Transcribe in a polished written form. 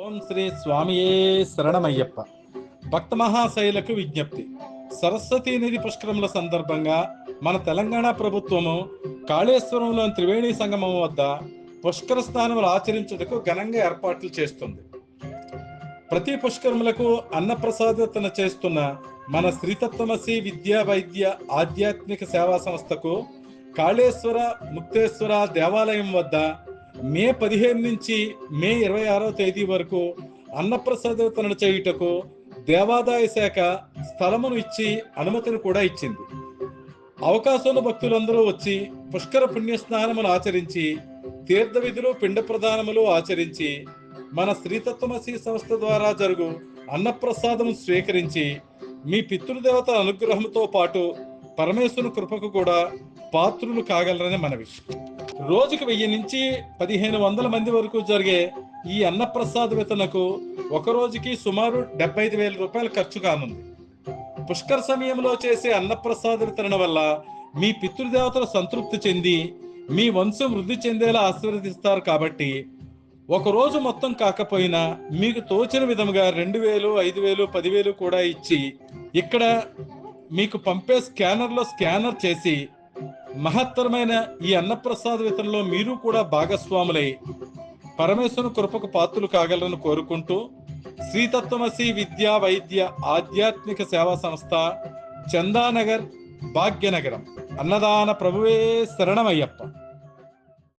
ఓం శ్రీ స్వామియే శరణమయ్యప్ప. భక్త మహాశైలకు విజ్ఞప్తి. సరస్వతీ నిధి పుష్కరముల సందర్భంగా మన తెలంగాణ ప్రభుత్వము కాళేశ్వరంలోని త్రివేణి సంగమం వద్ద పుష్కర స్నానములు ఆచరించుటకు ఘనంగా ఏర్పాట్లు చేస్తుంది. ప్రతి పుష్కరములకు అన్నప్రసాదతన చేస్తున్న మన శ్రీతత్వమసి విద్యా వైద్య ఆధ్యాత్మిక సేవా సంస్థకు కాళేశ్వర ముక్తేశ్వర దేవాలయం వద్ద మే 15 నుంచి మే 26వ తేదీ వరకు అన్నప్రసాద వితరణ చేయుటకు దేవాదాయ శాఖ స్థలమును ఇచ్చి అనుమతిని కూడా ఇచ్చింది. అవకాశంలో భక్తులందరూ వచ్చి పుష్కర పుణ్యస్నానములు ఆచరించి తీర్థ విధులు పిండ ప్రదానములు ఆచరించి మన శ్రీతత్వమసి సంస్థ ద్వారా జరుగు అన్నప్రసాదము స్వీకరించి మీ పితృదేవతల అనుగ్రహంతో పాటు పరమేశ్వరుని కృపకు కూడా పాత్రులు కాగలరని మనవి. రోజుకు 1000 నుంచి 1500 మంది వరకు జరిగే ఈ అన్నప్రసాద వితరణకు ఒక రోజుకి సుమారు 75,000 రూపాయలు ఖర్చు కానుంది. పుష్కర సమయంలో చేసే అన్నప్రసాద వితరణ వల్ల మీ పితృదేవతలు సంతృప్తి చెంది మీ వంశం వృద్ధి చెందేలా ఆశీర్వదిస్తారు. కాబట్టి ఒక రోజు మొత్తం కాకపోయినా మీకు తోచిన విధముగా 2,000, 5,000, 10,000 కూడా ఇచ్చి ఇక్కడ మీకు పంపే స్కానర్లో స్కానర్ చేసి మహత్తరమైన ఈ అన్నప్రసాద వితరణలో మీరు కూడా భాగస్వాములై పరమేశ్వరుని కృపకు పాత్రులు కాగలరని కోరుకుంటూ శ్రీతత్వమసి విద్యా వైద్య ఆధ్యాత్మిక సేవా సంస్థ, చందానగర్, భాగ్యనగరం. అన్నదాన ప్రభువే శరణమయ్యప్ప.